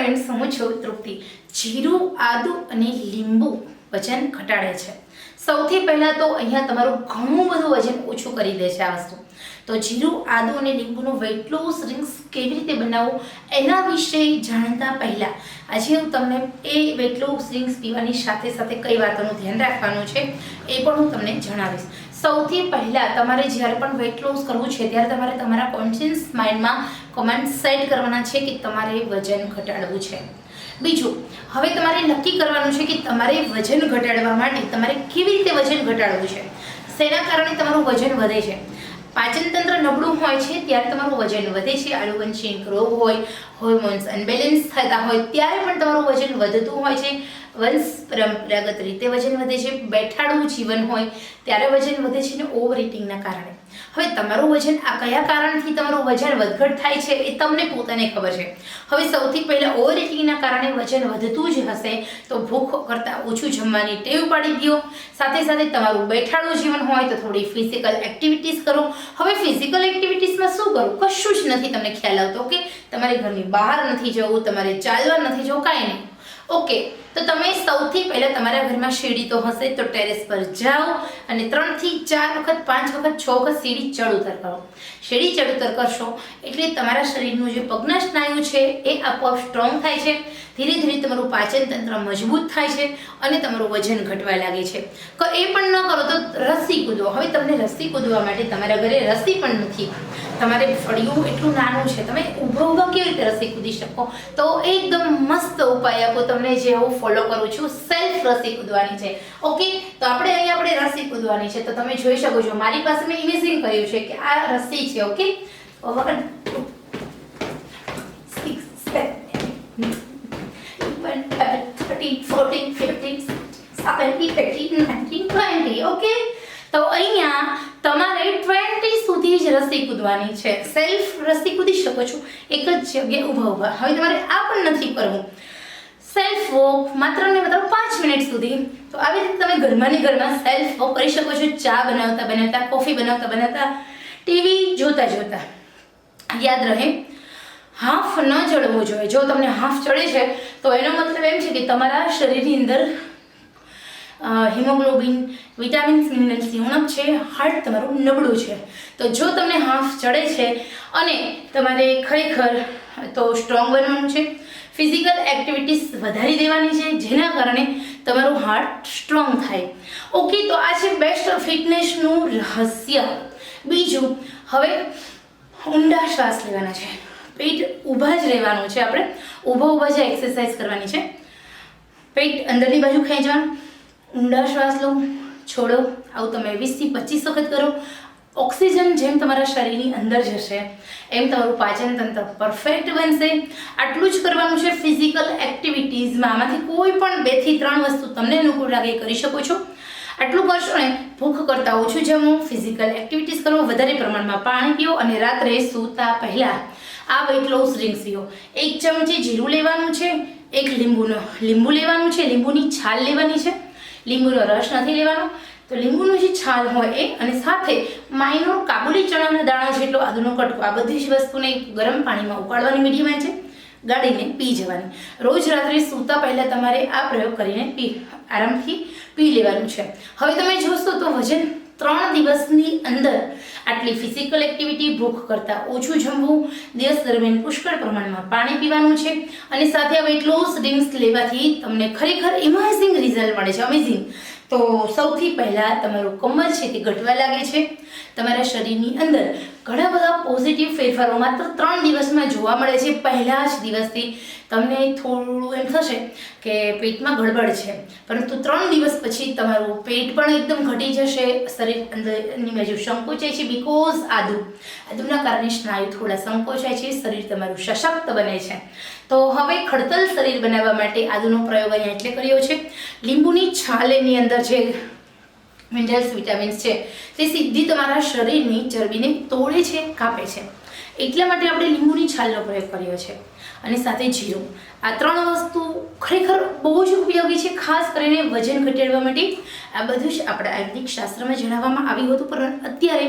Friends, હું છું તૃપ્તિ. જીરું, આદુ અને લીંબુ વજન ઘટાડે છે. સૌથી પહેલાં તો અહીંયા તમારું ઘણું બધું વજન ઓછું કરી દે છે આ વસ્તુ. તો જીરું, આદુ અને લીંબુનું વેટ લોસ ડ્રિંક્સ કેવી રીતે બનાવવું એના વિશે જાણતા પહેલાં આજે હું તમને એ વેટ લોસ ડ્રિંક્સ પીવાની સાથે સાથે કઈ વાતોનું ધ્યાન રાખવાનું છે એ પણ હું તમને જણાવીશ. સૌથી પહેલાં તમારે જ્યારે પણ વેટ લોસ કરવું છે ત્યારે તમારે તમારા કોન્શિયસ માઇન્ડમાં કમાન્ડ સેટ કરવાના છે કે તમારે વજન ઘટાડવું છે. બીજું, હવે તમારે નક્કી કરવાનું છે કે તમારે વજન ઘટાડવા માટે તમારે કેવી રીતે વજન ઘટાડવું છે, શેના કારણે તમારું વજન વધે છે. પાચન તંત્ર નબળું હોય છે ત્યારે તમારું વજન વધે છે. આનુવંશિક રોગ હોય, હોર્મોન્સ અનબેલેન્સ થતા હોય ત્યારે પણ તમારું વજન વધતું હોય છે. વંશ પરંપરાગત રીતે વજન વધે છે. બેઠાડું જીવન હોય ત્યારે વજન વધે છે ને ઓવર ઇટિંગના કારણે. હવે તમારું વજન આ કયા કારણથી તમારું વજન વધઘટ થાય છે એ તમને પોતાને ખબર છે. હવે સૌથી પહેલાં ઓવર ઇટિંગના કારણે વજન વધતું જ હશે તો ભૂખ કરતાં ઓછું જમવાની ટેવ પાડી દો. સાથે સાથે તમારું બેઠાડું જીવન હોય તો થોડી ફિઝિકલ એક્ટિવિટીઝ કરો. હવે ફિઝિકલ એક્ટિવિટીઝમાં શું કરવું, કશું જ નથી તમને ખ્યાલ આવતો કે તમારે ઘરની બહાર નથી જવું, તમારે ચાલવા નથી જવું, કાંઈ નહીં. ઓકે, તો તમે સૌથી પહેલાં તમારા ઘરમાં સીડી તો હશે તો ટેરેસ પર જાઓ અને 3 થી 4 વખત 5 વખત 6 વખત સીડી ચડ ઉતર કરો. સીડી ચડ ઉતર કરશો એટલે તમારા શરીરનું જે પગના સ્નાયુ છે એ આપોઆપ સ્ટ્રોંગ થાય છે. ધીરે ધીરે તમારું પાચન તંત્ર મજબૂત થાય છે અને તમારું વજન ઘટવા લાગે છે. એ પણ ન કરો તો રસ્સી કૂદો. હવે તમને રસ્સી કૂદવા માટે તમારા ઘરે રસ્સી પણ નથી, તમારે ફળિયું એટલું નાનું છે, તમે ઊભા કેવી રીતે રસ્સી કૂદી શકો? તો એકદમ મસ્ત ઉપાય આપો તમને જે હું ફોલો કરું છું. સેલ્ફ રસ્સી કૂદવાની છે. ઓકે, તો આપણે રસ્સી કૂદવાની છે. તો તમે જોઈ શકો છો મારી પાસે મેં ઇમેજિન કર્યું છે કે આ રસ્સી છે. ઓકે, 1 2 6 7 13 14 15 17 18 19 20. ઓકે, તો અહીંયા તમારે 20 સુધી જ રસ્સી કૂદવાની છે. સેલ્ફ રસ્સી કૂદી શકો છો એક જ જગ્યાએ ઊભા. હવે તમારે આ પણ નથી કરવું. સેલ્ફ વોક માત્ર ને માત્ર 5 મિનિટ સુધી. તો આવી રીતે તમે ઘરમાં સેલ્ફ વોક કરી શકો છો. ચા બનાવતા, કોફી બનાવતા, ટીવી જોતા. યાદ રહે, હાફ ન ચડવો જોઈએ. જો તમને હાફ ચડે છે તો એનો મતલબ એમ છે કે તમારા શરીરની અંદર હિમોગ્લોબિન, વિટામિન્સ, મિનરલ્સની ઉણપ છે, હાર્ટ તમારું નબળું છે. તો જો તમને હાફ ચડે છે અને તમારે ખરેખર તો સ્ટ્રોંગ બનવાનું છે, ફિઝિકલ એક્ટિવિટીઝ વધારી દેવાની છે જેના કારણે તમારું હાર્ટ સ્ટ્રોંગ થાય. ઓકે, તો આ છે બેસ્ટ ફિટનેસનું રહસ્ય. બીજું, હવે ઊંડા શ્વાસ લેવાના છે. પેટ ઊભા જ રહેવાનું છે. આપણે ઊભા જ એક્સરસાઇઝ કરવાની છે. પેટ અંદરની બાજુ ખેંચવાનું, ઊંડા શ્વાસ લો, છોડો. આવું તમે 20 થી 25 વખત કરો. ઓક્સિજન જેમ તમારા શરીરની અંદર જશે એમ તમારું પાચન તંત્ર પરફેક્ટ બનશે. આટલું જ કરવાનું છે ફિઝિકલ એક્ટિવિટીઝમાં. આમાંથી કોઈ પણ 2 થી 3 વસ્તુ તમને અનુકૂળ લાગે કરી શકો છો. આટલું કરશો ને, ભૂખ કરતાં ઓછું જમવું, ફિઝિકલ એક્ટિવિટીઝ કરો, વધારે પ્રમાણમાં પાણી પીઓ અને રાત્રે સૂતા પહેલાં આ વેટ લોસ ડ્રિંક્સ પીઓ. 1 ચમચી જીરું લેવાનું છે, 1 લીંબુ લેવાનું છે, લીંબુની છાલ લેવાની છે, લીંબુનો રસ નથી લેવાનો. તો લીંબુનું જે છાલ હોય એ, અને સાથે માઇનોર કાબુલી ચણાના દાણા જેટલો આદુનો કટકો. આ બધી જ વસ્તુને ગરમ પાણીમાં ઉકાળવાની મીડિયમ છે, ગાળીને પી જવાની. રોજ રાત્રે સૂતા પહેલાં તમારે આ પ્રયોગ કરીને આરામથી પી લેવાનું છે. હવે તમે જોશો તો વજન 3 દિવસની અંદર આટલી ફિઝિકલ એક્ટિવિટી, ભૂખ કરતાં ઓછું જમવું, દિવસ દરમિયાન પુષ્કળ પ્રમાણમાં પાણી પીવાનું છે અને સાથે આ વેટ લોસ ડ્રિંક્સ લેવાથી તમને ખરેખર ઇમેઝિંગ રિઝલ્ટ મળે છે. અમેઝિંગ. તો સૌથી પહેલાં તમારું કમર છે તે ઘટવા લાગે છે. તમારા શરીરની અંદર ઘણા બધા પોઝિટિવ ફેરફારો માત્ર 3 દિવસમાં જોવા મળે છે. પહેલા જ દિવસથી તમને થોડું એમ થશે કે પેટમાં ગડબડ છે, પરંતુ 3 દિવસ પછી તમારું પેટ પણ એકદમ ઘટી જશે. શરીર અંદરની બાજુ સંકોચાય છે બીકોઝ આદુના કારણે સ્નાયુ થોડા સંકોચાય છે. શરીર તમારું સશક્ત બને છે. તો હવે ખડતલ શરીર બનાવવા માટે આદુનો પ્રયોગ અહીંયા એટલે કર્યો છે. લીંબુની છાલ એની અંદર જે મિનરલ્સ, વિટામિન્સ છે તે સીધી તમારા શરીરની ચરબીને તોડે છે, કાપે છે. એટલા માટે આપણે લીંબુની છાલનો પ્રયોગ કર્યો છે. અને સાથે જીરું. આ 3 વસ્તુ ખરેખર બહુ જ ઉપયોગી છે, ખાસ કરીને વજન ઘટાડવા માટે. આ બધું જ આપણા આયુર્વેદિક શાસ્ત્રમાં જણાવવામાં આવ્યું હતું, પરંતુ અત્યારે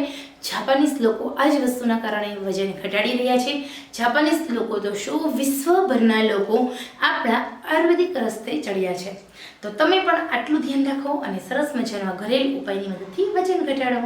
જાપાનીઝ લોકો આ જ વસ્તુના કારણે વજન ઘટાડી રહ્યા છે. જાપાનીઝ લોકો તો શું, વિશ્વભરના લોકો આપણા આયુર્વેદિક રસ્તે ચડ્યા છે. તો તમે પણ આટલું ધ્યાન રાખો અને સરસ મજાના ઘરેલું ઉપાયની મદદથી વજન ઘટાડો.